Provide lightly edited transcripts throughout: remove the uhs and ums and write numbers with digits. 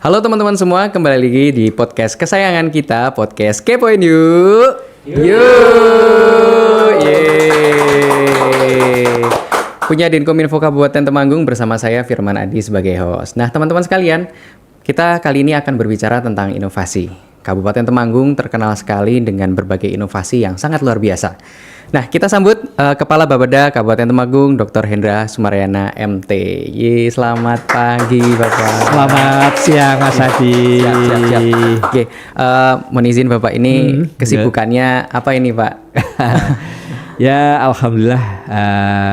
Halo teman-teman semua, kembali lagi di podcast kesayangan kita, podcast Kepoin Yuk. Yuk. Yeay. Punya Dinkominfo Kabupaten Temanggung bersama saya Firman Adi sebagai host. Nah teman-teman sekalian, kita kali ini akan berbicara tentang inovasi. Kabupaten Temanggung terkenal sekali dengan berbagai inovasi yang sangat luar biasa. Nah, kita sambut Kepala Bapeda Kabupaten Temanggung, Dr. Hendra Sumaryana MT. Selamat pagi, Bapak. Selamat siang, Mas Adi. Siap. Oke, mohon izin Bapak, ini kesibukannya apa ini, Pak? Ya, alhamdulillah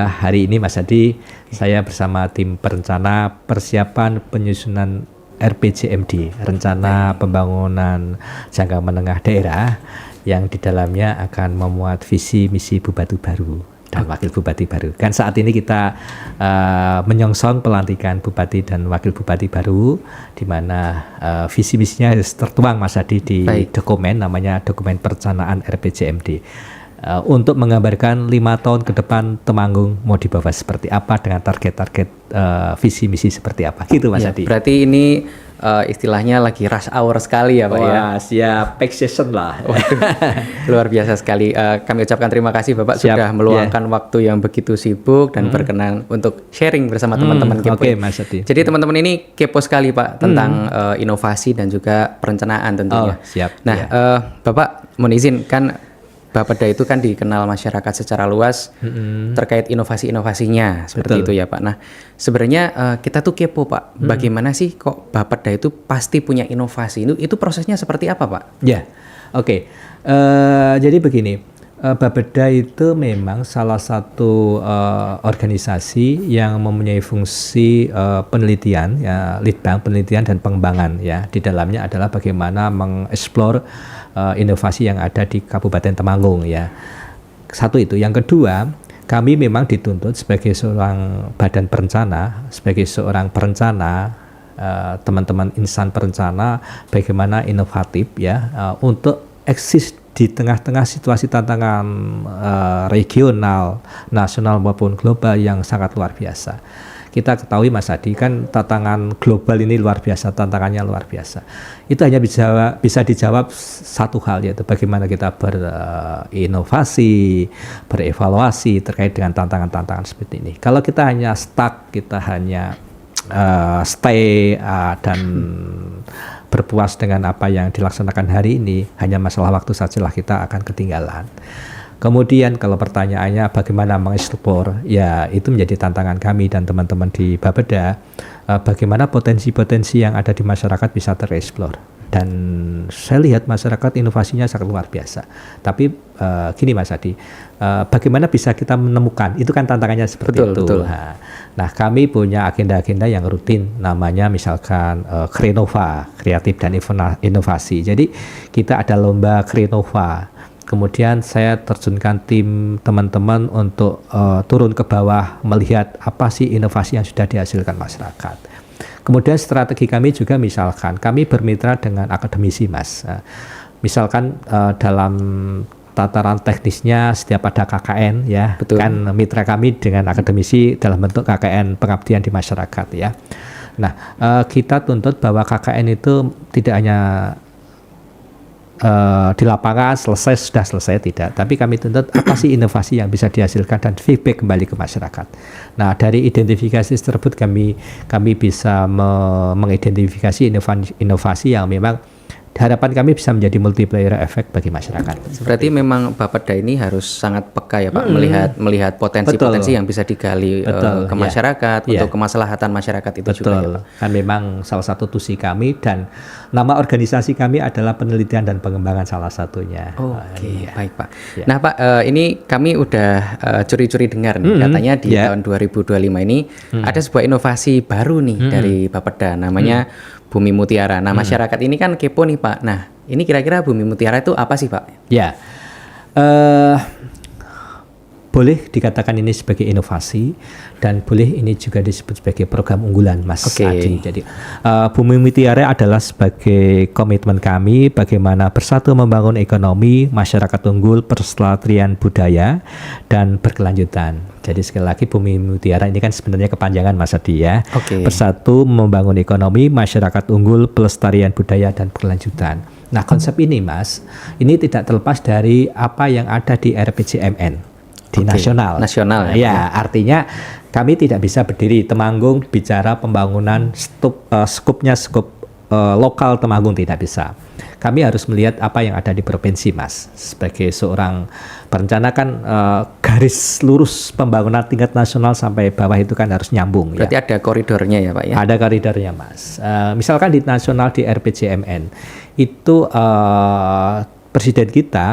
hari ini Mas Adi, saya bersama tim perencana persiapan penyusunan RPJMD, Rencana Pembangunan Jangka Menengah Daerah, yang di dalamnya akan memuat visi misi bupati baru dan wakil bupati baru. Kan saat ini kita menyongsong pelantikan bupati dan wakil bupati baru, di mana visi misinya tertuang Mas Adi di dokumen, namanya dokumen perencanaan RPJMD. Untuk menggambarkan 5 tahun ke depan Temanggung mau dibawa seperti apa dengan target-target visi misi seperti apa gitu Mas Adi. Berarti ini istilahnya lagi rush hour sekali ya Pak. Wah, siap, peak season lah. Luar biasa sekali. Kami ucapkan terima kasih Bapak sudah meluangkan waktu yang begitu sibuk dan berkenan untuk sharing bersama teman-teman Kepo. Oke, Mas Adi. Jadi teman-teman ini kepo sekali Pak tentang inovasi dan juga perencanaan tentunya. Siap. Nah, Bapak mohon izin, kan Bapeda itu kan dikenal masyarakat secara luas terkait inovasi-inovasinya seperti itu ya Pak. Nah sebenarnya kita tuh kepo Pak, bagaimana sih kok Bapeda itu pasti punya inovasi? Itu prosesnya seperti apa Pak? Ya, oke. Jadi begini, Bapeda itu memang salah satu organisasi yang mempunyai fungsi penelitian, ya, litbang penelitian dan pengembangan. Ya, di dalamnya adalah bagaimana mengeksplor inovasi yang ada di Kabupaten Temanggung. Ya, satu itu. Yang kedua, kami memang dituntut sebagai seorang badan perencana, sebagai seorang perencana, teman-teman insan perencana, bagaimana inovatif ya untuk eksis di tengah-tengah situasi tantangan regional, nasional maupun global yang sangat luar biasa. Kita ketahui Mas Adi, kan tantangan global ini luar biasa, tantangannya luar biasa. Itu hanya bisa dijawab satu hal, yaitu bagaimana kita berinovasi, berevaluasi terkait dengan tantangan-tantangan seperti ini. Kalau kita hanya stuck, kita hanya stay dan berpuas dengan apa yang dilaksanakan hari ini, hanya masalah waktu sajalah kita akan ketinggalan. Kemudian kalau pertanyaannya bagaimana mengeksplor, ya itu menjadi tantangan kami dan teman-teman di Bapeda, bagaimana potensi-potensi yang ada di masyarakat bisa tereksplor. Dan saya lihat masyarakat inovasinya sangat luar biasa. Tapi gini Mas Adi, bagaimana bisa kita menemukan, itu kan tantangannya seperti itu. Betul. Nah kami punya agenda-agenda yang rutin, namanya misalkan Krenova, kreatif dan inovasi. Jadi kita ada lomba Krenova. Kemudian saya terjunkan tim teman-teman untuk turun ke bawah melihat apa sih inovasi yang sudah dihasilkan masyarakat. Kemudian strategi kami juga misalkan kami bermitra dengan akademisi Mas. Misalkan dalam tataran teknisnya setiap ada KKN ya. Betul. Kan mitra kami dengan akademisi dalam bentuk KKN pengabdian di masyarakat ya. Nah kita tuntut bahwa KKN itu tidak hanya di lapangan sudah selesai tidak, tapi kami tuntut apa sih inovasi yang bisa dihasilkan dan feedback kembali ke masyarakat. Nah dari identifikasi tersebut kami bisa mengidentifikasi inovasi yang memang harapan kami bisa menjadi multiplier effect bagi masyarakat. Berarti memang Bapeda ini harus sangat peka ya Pak, melihat potensi-potensi yang bisa digali ke masyarakat untuk kemaslahatan masyarakat itu juga ya Pak. Kan memang salah satu tusi kami dan nama organisasi kami adalah penelitian dan pengembangan salah satunya. Oke, baik Pak. Nah Pak, ini kami udah curi-curi dengar nih, katanya di tahun 2025 ini ada sebuah inovasi baru nih dari Bapeda, namanya Bumi Mutiara. Nah masyarakat ini kan kepo nih Pak. Nah ini kira-kira Bumi Mutiara itu apa sih Pak? Ya, boleh dikatakan ini sebagai inovasi dan boleh ini juga disebut sebagai program unggulan, Mas Adi. Jadi Bumi Mutiara adalah sebagai komitmen kami bagaimana bersatu membangun ekonomi, masyarakat unggul, pelestarian budaya dan berkelanjutan. Jadi sekali lagi Bumi Mutiara ini kan sebenarnya kepanjangan, Mas Adi ya. Bersatu membangun ekonomi, masyarakat unggul, pelestarian budaya dan berkelanjutan. Nah, konsep ini, Mas, ini tidak terlepas dari apa yang ada di RPJMN di nasional. Nasional ya. Artinya kami tidak bisa berdiri Temanggung bicara pembangunan skupnya lokal Temanggung, tidak bisa. Kami harus melihat apa yang ada di provinsi, Mas. Sebagai seorang perencana kan garis lurus pembangunan tingkat nasional sampai bawah itu kan harus nyambung. Berarti ada koridornya ya, Pak ya? Ada koridornya, Mas. Misalkan di nasional di RPJMN itu presiden kita,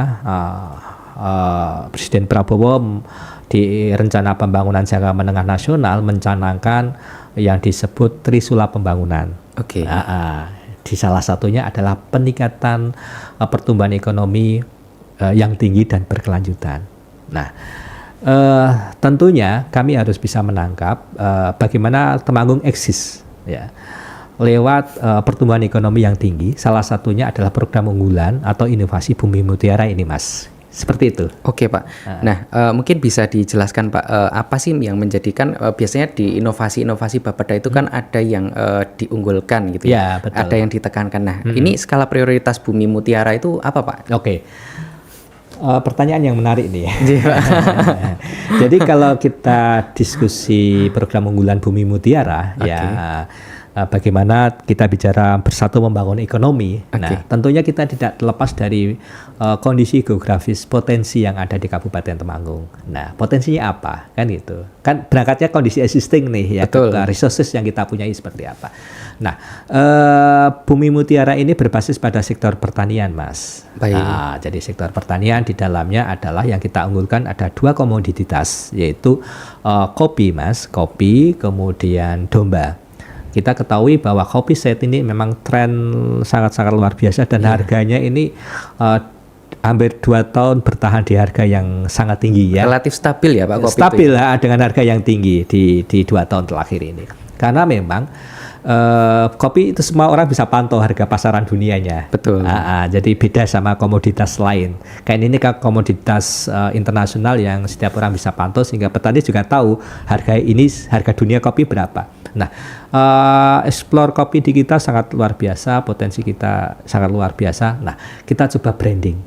Presiden Prabowo di rencana pembangunan jangka menengah nasional mencanangkan yang disebut Trisula Pembangunan. Di salah satunya adalah peningkatan pertumbuhan ekonomi yang tinggi dan berkelanjutan. Nah, tentunya kami harus bisa menangkap bagaimana Temanggung eksis ya lewat pertumbuhan ekonomi yang tinggi. Salah satunya adalah program unggulan atau inovasi Bumi Mutiara ini, Mas. Seperti itu. Oke, Pak. Nah, mungkin bisa dijelaskan, Pak, apa sih yang menjadikan biasanya di inovasi-inovasi Bapeda itu kan ada yang diunggulkan gitu ya, betul. Ada yang ditekankan. Nah, ini skala prioritas Bumi Mutiara itu apa, Pak? Pertanyaan yang menarik nih. Jadi kalau kita diskusi program unggulan Bumi Mutiara, ya bagaimana kita bicara bersatu membangun ekonomi. Nah, tentunya kita tidak terlepas dari kondisi geografis potensi yang ada di Kabupaten Temanggung. Nah, potensinya apa? Kan gitu. Kan berangkatnya kondisi existing nih ya, resources yang kita punyai seperti apa. Nah, Bumi Mutiara ini berbasis pada sektor pertanian, Mas. Nah, jadi sektor pertanian di dalamnya adalah yang kita unggulkan ada 2 komoditas, yaitu kopi, Mas, kopi, kemudian domba. Kita ketahui bahwa kopi saat ini memang tren sangat-sangat luar biasa dan harganya ini hampir 2 tahun bertahan di harga yang sangat tinggi ya. Relatif stabil ya, Pak, kopi stabil ya, dengan harga yang tinggi di 2 tahun terakhir ini. Karena memang kopi itu semua orang bisa pantau harga pasaran dunianya. Betul. Jadi beda sama komoditas lain. Kayak ini kan komoditas internasional yang setiap orang bisa pantau sehingga petani juga tahu harga dunia kopi berapa. Nah, explore kopi di kita sangat luar biasa, potensi kita sangat luar biasa. Nah, kita coba branding.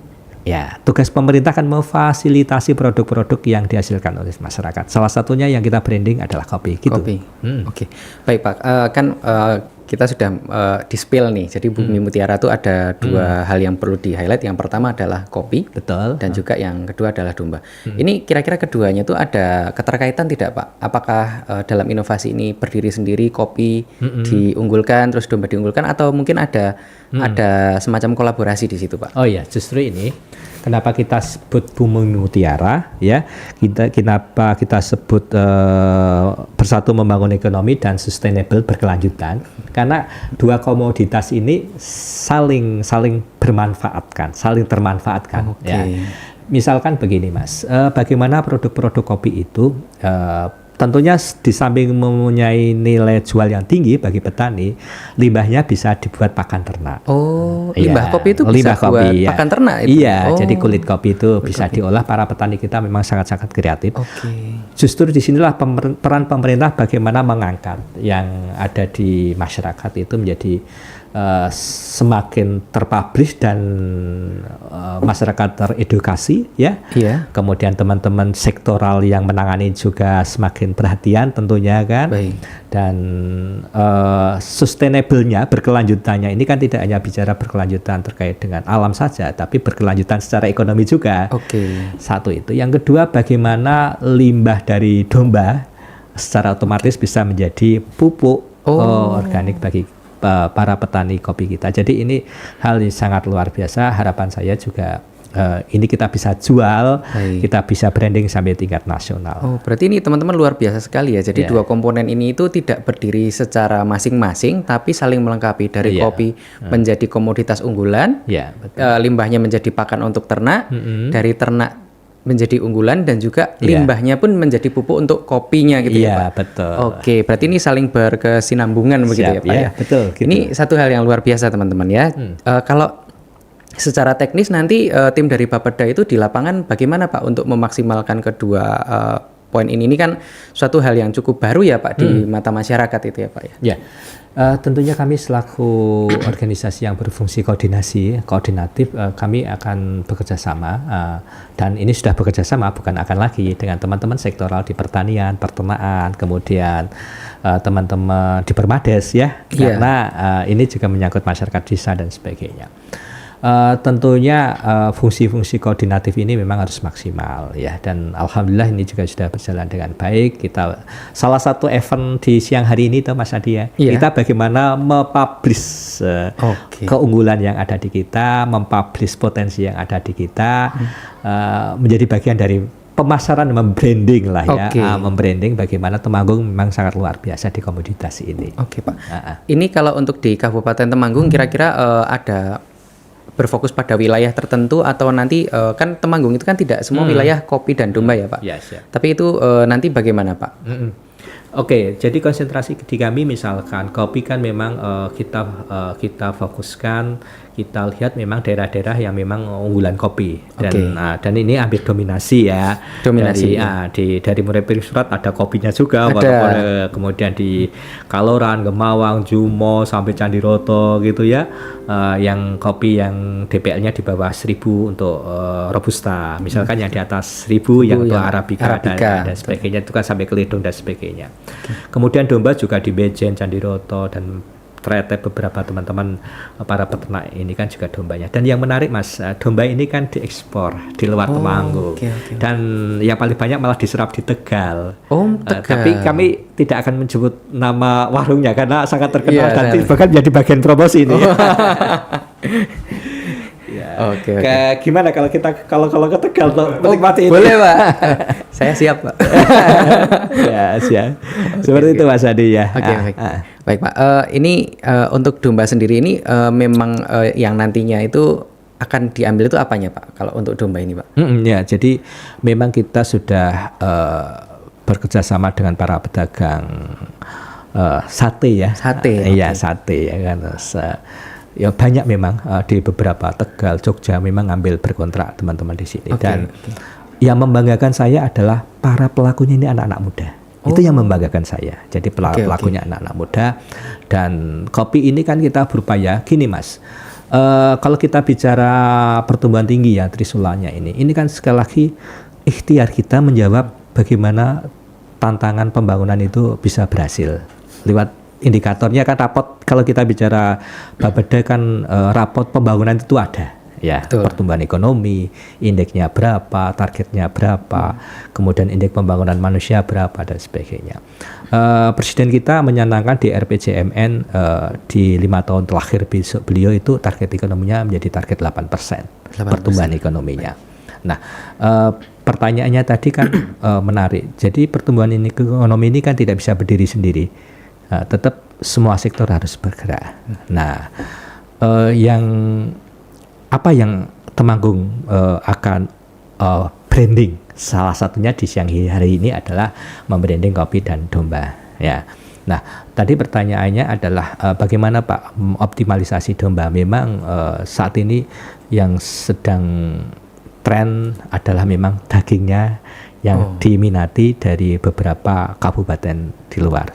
Ya, tugas pemerintah kan memfasilitasi produk-produk yang dihasilkan oleh masyarakat. Salah satunya yang kita branding adalah kopi. Gitu. Kopi. Oke. Baik, Pak. Kita sudah di-spill nih. Jadi Bumi Mutiara itu ada 2 hal yang perlu di-highlight. Yang pertama adalah kopi. Betul. Dan juga yang kedua adalah domba. Ini kira-kira keduanya itu ada keterkaitan tidak, Pak? Apakah dalam inovasi ini berdiri sendiri, kopi diunggulkan, terus domba diunggulkan, atau mungkin ada semacam kolaborasi di situ, Pak? Oh iya, justru ini kenapa kita sebut Bumi Mutiara ya? Kenapa kita sebut bersatu membangun ekonomi dan sustainable berkelanjutan? Karena 2 komoditas ini saling bermanfaatkan, saling termanfaatkan. Ya. Misalkan begini, Mas, bagaimana produk-produk kopi itu tentunya di samping mempunyai nilai jual yang tinggi bagi petani, limbahnya bisa dibuat pakan ternak. Limbah kopi itu bisa buat pakan ternak itu? Iya, jadi kulit kopi itu bisa diolah. Para petani kita memang sangat-sangat kreatif. Justru disinilah peran pemerintah bagaimana mengangkat yang ada di masyarakat itu menjadi semakin terpublish dan masyarakat teredukasi ya. Kemudian teman-teman sektoral yang menangani juga semakin perhatian tentunya kan. Dan sustainable-nya, berkelanjutannya ini kan tidak hanya bicara berkelanjutan terkait dengan alam saja, tapi berkelanjutan secara ekonomi juga. Satu itu. Yang kedua, bagaimana limbah dari domba secara otomatis bisa menjadi pupuk organik bagi para petani kopi kita. Jadi ini hal yang sangat luar biasa. Harapan saya juga ini kita bisa jual, kita bisa branding sampai tingkat nasional. Berarti ini teman-teman luar biasa sekali ya. Jadi 2 komponen ini itu tidak berdiri secara masing-masing, tapi saling melengkapi. Dari kopi menjadi komoditas unggulan, limbahnya menjadi pakan untuk ternak, dari ternak menjadi unggulan dan juga Iya. limbahnya pun menjadi pupuk untuk kopinya gitu ya Iya, Pak. betul. Oke, berarti ini saling berkesinambungan begitu ya Siap, Pak ya, ya. betul, gitu. Ini satu hal yang luar biasa teman-teman ya. Kalau secara teknis nanti tim dari Bapeda itu di lapangan bagaimana Pak untuk memaksimalkan kedua poin ini? Ini kan suatu hal yang cukup baru ya Pak di mata masyarakat itu ya Pak ya. Ya, tentunya kami selaku organisasi yang berfungsi koordinatif, kami akan bekerja sama dan ini sudah bekerja sama, bukan akan lagi dengan teman-teman sektoral di pertanian, peternakan, kemudian teman-teman di Permades ya, Iya. karena ini juga menyangkut masyarakat desa dan sebagainya. Tentunya fungsi-fungsi koordinatif ini memang harus maksimal ya, dan alhamdulillah ini juga sudah berjalan dengan baik. Kita salah satu event di siang hari ini tuh Mas Adi ya, Iya. kita bagaimana mempublish Oke. keunggulan yang ada di kita, mempublish potensi yang ada di kita, menjadi bagian dari pemasaran, membranding lah ya, Oke. membranding bagaimana Temanggung memang sangat luar biasa di komoditas ini. Oke Pak. Ini kalau untuk di Kabupaten Temanggung kira-kira ada berfokus pada wilayah tertentu atau nanti kan Temanggung itu kan tidak semua wilayah kopi dan domba ya Pak. Ya, siap. Tapi itu nanti bagaimana Pak? Oke, jadi konsentrasi di kami misalkan kopi kan memang kita fokuskan, kita lihat memang daerah-daerah yang memang unggulan kopi dan ini hampir dominasi ya. Dominasi, dari mulai Surat ada kopinya juga, Ada. walaupun kemudian di Kaloran, Gemawang, Jumo sampai Candiroto gitu ya, yang kopi yang DPL-nya di bawah 1000 untuk Robusta, misalkan yang di atas 1000 yang untuk Arabica, Arabica. dan sebagainya, itu kan sampai Kelidung dan sebagainya. Kemudian domba juga di Bejen, Candiroto, dan ternyata beberapa teman-teman para peternak ini kan juga dombanya. Dan yang menarik Mas, domba ini kan diekspor di luar Temanggung. oke. Dan yang paling banyak malah diserap di Tegal. Oh, Tegal. Tapi kami tidak akan menyebut nama warungnya karena sangat terkenal Iya, dan saya- bahkan menjadi bagian promosi ini. Oke. Gimana kalau kita kalau ke Tegal untuk menikmati ini? Boleh Pak. Saya siap Pak. Ya, siap. Seperti itu Mas Adi ya. Oke, baik. Baik Pak. Ini untuk domba sendiri ini memang yang nantinya itu akan diambil itu apanya Pak? Kalau untuk domba ini Pak? Ya, jadi memang kita sudah bekerja sama dengan para pedagang sate ya. Sate, Iya, sate ya kan. Ya banyak memang di beberapa Tegal, Jogja memang ngambil berkontrak teman-teman di sini. Dan yang membanggakan saya adalah para pelakunya ini anak-anak muda. Itu yang membanggakan saya. Jadi pelakunya anak-anak muda. Dan kopi ini kan kita berupaya gini Mas. Kalau kita bicara pertumbuhan tinggi ya Trisulanya ini kan sekali lagi ikhtiar kita menjawab bagaimana tantangan pembangunan itu bisa berhasil lewat indikatornya kan rapot. Kalau kita bicara Bapeda kan rapot pembangunan itu ada ya. Betul. Pertumbuhan ekonomi, indeksnya berapa, targetnya berapa, kemudian indeks pembangunan manusia berapa dan sebagainya. Presiden kita menyanangkan di RPJMN di 5 tahun terakhir beliau itu target ekonominya menjadi target 8% pertumbuhan ekonominya. Nah, pertanyaannya tadi kan menarik. Jadi pertumbuhan ekonomi ini kan tidak bisa berdiri sendiri. Tetap semua sektor harus bergerak. Nah, apa yang Temanggung akan branding? Salah satunya di siang hari ini adalah membranding kopi dan domba. Ya. Nah, tadi pertanyaannya adalah bagaimana Pak optimalisasi domba? Memang saat ini yang sedang tren adalah memang dagingnya yang diminati dari beberapa kabupaten di luar.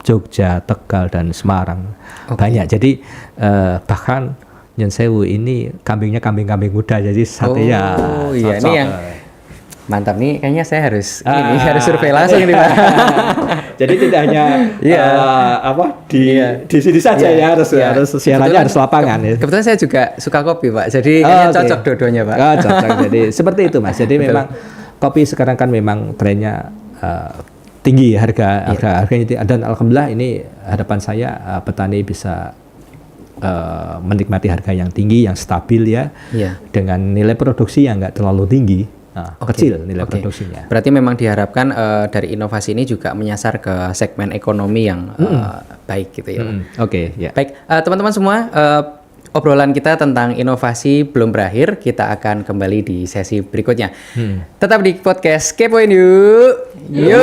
Jogja, Tegal, dan Semarang banyak. Jadi bahkan Nyen Sewu ini kambingnya kambing-kambing muda, jadi satenya iya, ini cocok. yang mantap nih. Kayaknya saya harus ini harus survei langsung ini Pak. Jadi tidak hanya di sini saja ya, harus siarannya harus lapangan ya. Kebetulan saya juga suka kopi Pak. Jadi kayaknya cocok dua-duanya Pak. Cocok. Jadi seperti itu Mas. Jadi memang kopi sekarang kan memang trennya tinggi harganya, dan alhamdulillah ini harapan saya petani bisa menikmati harga yang tinggi, yang stabil ya, dengan nilai produksi yang nggak terlalu tinggi, kecil nilai produksinya. Berarti memang diharapkan dari inovasi ini juga menyasar ke segmen ekonomi yang baik gitu ya. Oke, ya. Baik, teman-teman semua, obrolan kita tentang inovasi belum berakhir. Kita akan kembali di sesi berikutnya. Tetap di podcast Kepoin Yuk. Yuk.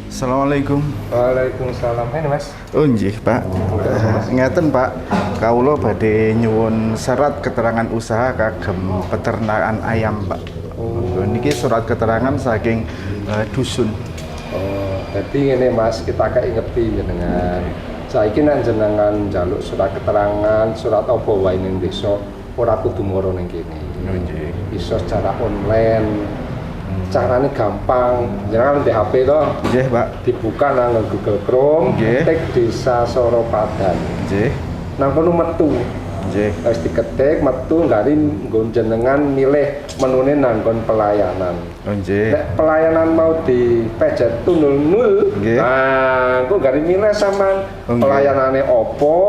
Assalamualaikum. Waalaikumsalam. Ini Mas. Oh nggih, Pak. Ngeten, Pak. Kawula badhe nyuwun syarat keterangan usaha kagem peternakan ayam, Pak. Niki surat keterangan saking dusun. Oh, jadi ini Mas, kita kayak ngerti jenengan. Saiki nek jenengan njaluk surat keterangan, surat apa wae ning desa, ora kudu moro ning kene. Oh nggih. Bisa secara online. Caranya gampang. Jenengan di HP to. Nggih, Pak. Dibuka nang Google Chrome, Nggih. ketik Desa Soropadan. Nggih. Nang kono metu. Nggih. Wis diketik metu nggali nggon jenengan milih menune nanggon pelayanan. Oh nggih. Nek pelayanan mau di pejet tu 00. Nggih. Nah, engko gari milih sampean Nggih. pelayanane opo,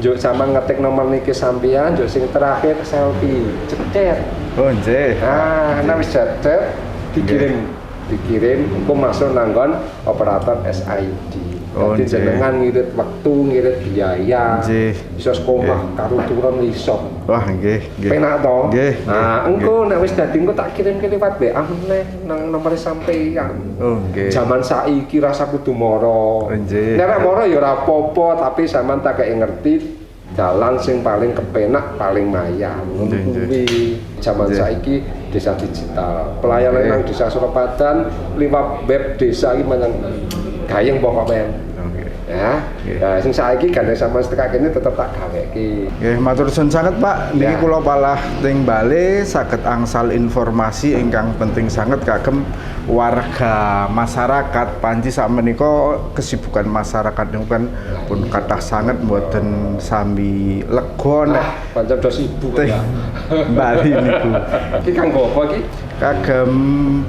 njuk sampean ngetik nomor niki sampean, njuk sing terakhir selfie, cetet. Oh nggih. Nah, nek wis cetet dikirim engko masuk nanggon operator SID. Oh, Jadi nggih. jenengan ngirit waktu, ngirit biaya. Nggih. Bisa sekolah karo turun iso. Wah nggih, nggih. Penak to? Nggih. Nah, engko nek wis dadi engko tak kirim lewat WA meneh nang nomor sampeyan. Oh nggih. Zaman saiki rasa kudu moro. Nggih. Nek moro ya ora apa-apa, tapi sampean tak kayak ngerti dalan sing paling kepenak, paling maya. Ngono Nggih, kuwi. Zaman Nggih. saiki desa digital. Pelayanan Nggih. nang Desa Soropadan liwat web desa iki menyang gayeng pokoknya. Oke. Ya. Nggih. Nah, sing saiki gandeng sampean setek kene tetep tak gaweki. Nggih, matur suwun sanget, Pak. Niki Ya. kula palah ting bale saged angsal informasi ingkang penting sanget kagem warga masyarakat. Panci sakmenika kesibukan masyarakat niku kan pun kathah sanget mboten sami lega nek Pancen do sibuk ting ya. bali niku. Iki kanggo apa iki? Kagem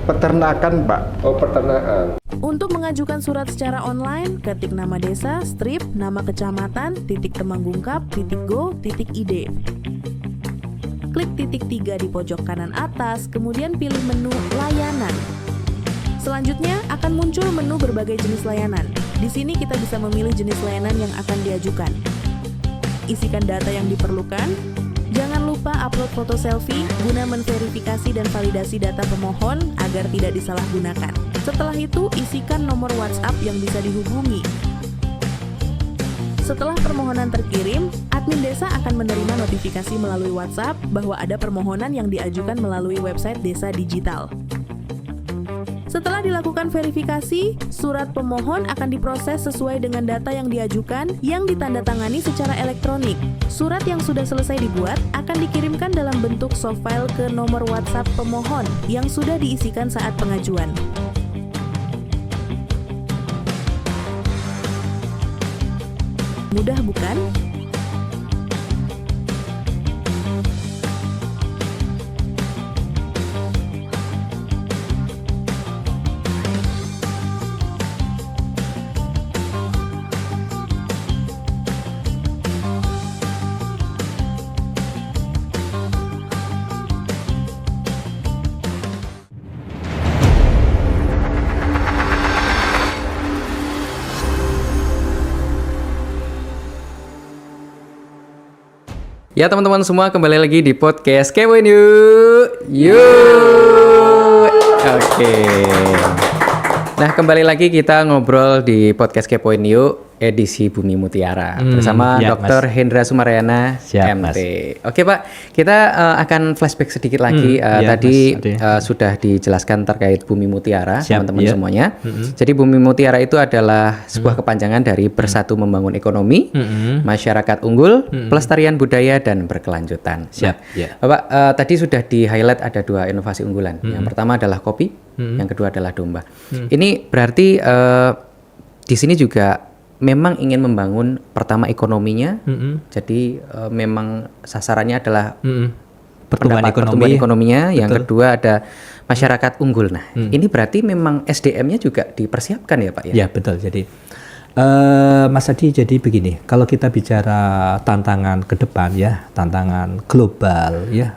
peternakan, Pak. Oh, peternakan. Untuk mengajukan surat secara online, ketik nama desa, strip, nama kecamatan, titik Temanggungkap, titik go, titik id. Klik titik 3 di pojok kanan atas, kemudian pilih menu layanan. Selanjutnya akan muncul menu berbagai jenis layanan. Di sini kita bisa memilih jenis layanan yang akan diajukan. Isikan data yang diperlukan. Jangan lupa upload foto selfie guna menverifikasi dan validasi data pemohon agar tidak disalahgunakan. Setelah itu, isikan nomor WhatsApp yang bisa dihubungi. Setelah permohonan terkirim, admin desa akan menerima notifikasi melalui WhatsApp bahwa ada permohonan yang diajukan melalui website Desa Digital. Setelah dilakukan verifikasi, surat pemohon akan diproses sesuai dengan data yang diajukan yang ditandatangani secara elektronik. Surat yang sudah selesai dibuat akan dikirimkan dalam bentuk soft file ke nomor WhatsApp pemohon yang sudah diisikan saat pengajuan. Mudah bukan? Ya teman-teman semua, kembali lagi di podcast Kepoin Yuk. Yuk. Oke. Nah, kembali lagi kita ngobrol di podcast Kepoin Yuk edisi Bumi Mutiara bersama ya, Dr. Mas. Hendra Sumaryana Siap, MT. Mas. Oke Pak, kita akan flashback sedikit lagi. Iya, Tadi Mas, sudah dijelaskan terkait Bumi Mutiara Siap, teman-teman iya. semuanya. Jadi Bumi Mutiara itu adalah sebuah kepanjangan dari Bersatu Membangun Ekonomi, Masyarakat Unggul, Pelestarian Budaya dan Berkelanjutan. Siap, Nah, iya. Bapak, tadi sudah di-highlight ada 2 inovasi unggulan. Yang pertama adalah kopi, yang kedua adalah domba. Ini berarti di sini juga memang ingin membangun pertama ekonominya. Jadi memang sasarannya adalah Pertumbuhan pertumbuhan ekonomi. ekonominya. Yang Betul. kedua ada masyarakat unggul. Nah, ini berarti memang SDM-nya juga dipersiapkan ya, Pak ya? Ya betul. Jadi Mas Adi, jadi begini, kalau kita bicara tantangan ke depan ya, tantangan global ya,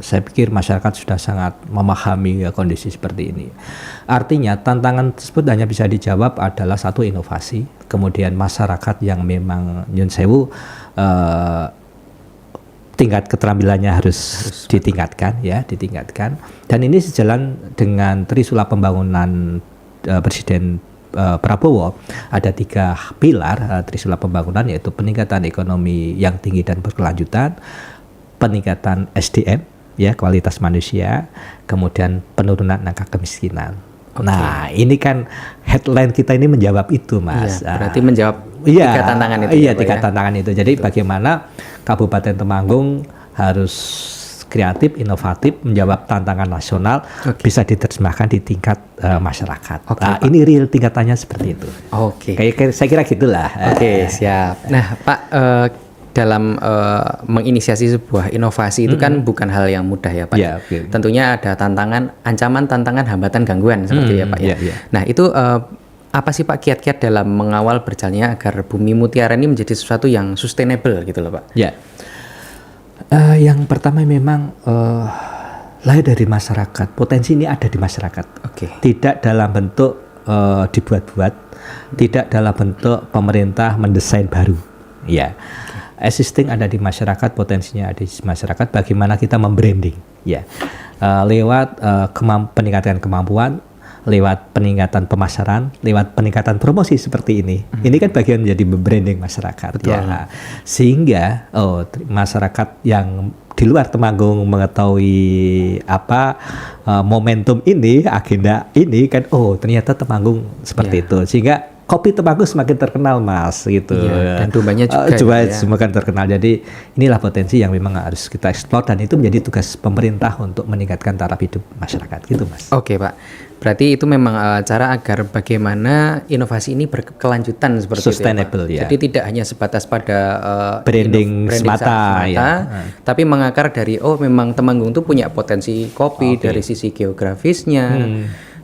saya pikir masyarakat sudah sangat memahami ya, kondisi seperti ini. Artinya tantangan tersebut hanya bisa dijawab adalah satu, inovasi, kemudian masyarakat yang memang nyun sewu tingkat keterampilannya harus ditingkatkan ya, ditingkatkan. Dan ini sejalan dengan trisula pembangunan Presiden Prabowo. Ada 3 pilar trisula pembangunan, yaitu peningkatan ekonomi yang tinggi dan berkelanjutan, peningkatan SDM ya, kualitas manusia, kemudian penurunan angka kemiskinan. Nah, ini kan headline kita ini menjawab itu, Mas. Iya, berarti menjawab 3 tantangan itu. Iya, 3 tantangan itu. Jadi bagaimana Kabupaten Temanggung harus kreatif, inovatif, menjawab tantangan nasional, bisa diterjemahkan di tingkat masyarakat. Nah, ini real tingkatannya seperti itu. Kayak saya kira gitulah. Siap. Nah, Pak, dalam menginisiasi sebuah inovasi itu kan bukan hal yang mudah ya, Pak. Ya, Tentunya ada tantangan, ancaman, tantangan, hambatan, gangguan seperti ya, Pak ya. Nah, itu apa sih Pak kiat-kiat dalam mengawal berjalannya agar Bumi Mutiara ini menjadi sesuatu yang sustainable gitu loh, Pak? Ya. Yang pertama memang lahir dari masyarakat. Potensi ini ada di masyarakat. Tidak dalam bentuk dibuat-buat, tidak dalam bentuk pemerintah mendesain baru. Ya. Existing ada di masyarakat, potensinya ada di masyarakat. Bagaimana kita membranding, ya, lewat peningkatan kemampuan, lewat peningkatan pemasaran, lewat peningkatan promosi seperti ini. Ini kan bagian menjadi branding masyarakat. Ya. Sehingga masyarakat yang di luar Temanggung mengetahui apa momentum ini, agenda ini kan, ternyata Temanggung seperti itu. Sehingga kopi Temanggung semakin terkenal, Mas, gitu. Dan dombanya juga semakin terkenal. Jadi inilah potensi yang memang harus kita eksplor, dan itu menjadi tugas pemerintah untuk meningkatkan taraf hidup masyarakat, gitu, Mas. Oke, Pak. Berarti itu memang cara agar bagaimana inovasi ini berkelanjutan seperti sustainable, itu, ya. Jadi tidak hanya sebatas pada branding semata, tapi mengakar dari memang Temanggung itu punya potensi kopi dari sisi geografisnya,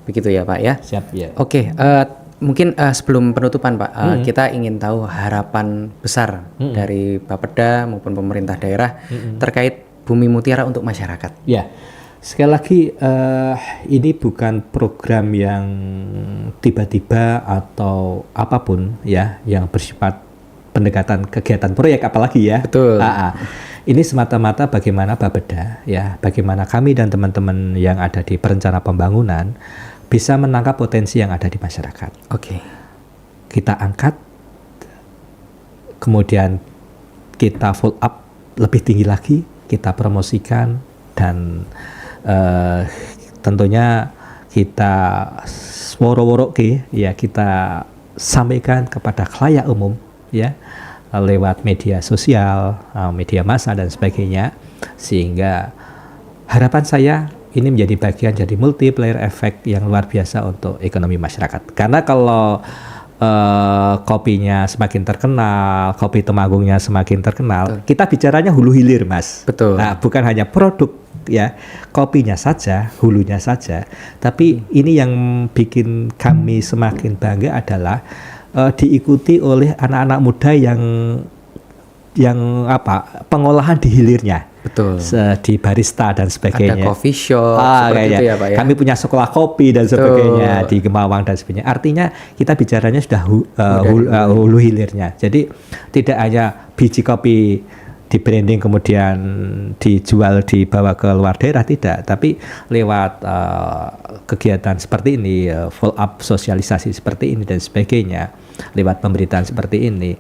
begitu ya, Pak ya. Siap, ya. Oke. Mungkin sebelum penutupan Pak, kita ingin tahu harapan besar dari Bapeda maupun pemerintah daerah terkait Bumi Mutiara untuk masyarakat. Ya, sekali lagi ini bukan program yang tiba-tiba atau apapun ya, yang bersifat pendekatan kegiatan proyek apalagi ya. Betul. Ini semata-mata bagaimana Bapeda ya, bagaimana kami dan teman-teman yang ada di perencana pembangunan bisa menangkap potensi yang ada di masyarakat. Kita angkat, kemudian kita follow up lebih tinggi lagi, kita promosikan, dan tentunya kita woro-woroke ya, kita sampaikan kepada khalayak umum ya, lewat media sosial, media massa dan sebagainya, sehingga harapan saya ini menjadi bagian jadi multiplier effect yang luar biasa untuk ekonomi masyarakat. Karena kalau kopinya semakin terkenal, kopi Temanggungnya semakin terkenal, kita bicaranya hulu hilir, Mas. Betul. Nah, bukan hanya produk ya, kopinya saja, hulunya saja, tapi ini yang bikin kami semakin bangga adalah diikuti oleh anak-anak muda yang pengolahan di hilirnya. Betul. Di barista dan sebagainya. Ada coffee shop seperti itu ya, Pak ya. Kami punya sekolah kopi dan sebagainya di Gemawang dan sebagainya. Artinya kita bicaranya sudah hulu hilirnya. Jadi tidak hanya biji kopi di branding kemudian dijual, dibawa ke luar daerah, tidak, tapi lewat kegiatan seperti ini, follow up sosialisasi seperti ini dan sebagainya, lewat pemberitaan seperti ini,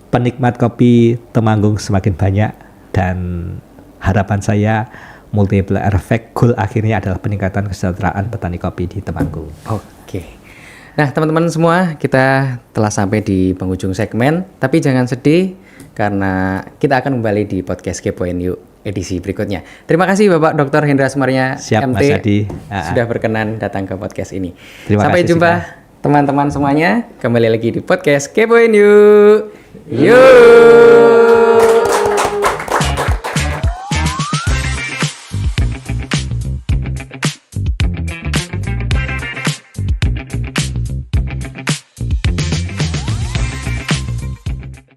penikmat kopi Temanggung semakin banyak, dan harapan saya multiplier effect goal akhirnya adalah peningkatan kesejahteraan petani kopi di Temanggung. Nah, teman-teman semua, kita telah sampai di penghujung segmen, tapi jangan sedih karena kita akan kembali di podcast Kepoin Yuk edisi berikutnya. Terima kasih Bapak Dr. Hendra Sumarnya, MT, Mas Adi, sudah berkenan datang ke podcast ini. Sampai kasih, jumpa teman-teman semuanya, kembali lagi di podcast Kepoin Yuk. Yuk.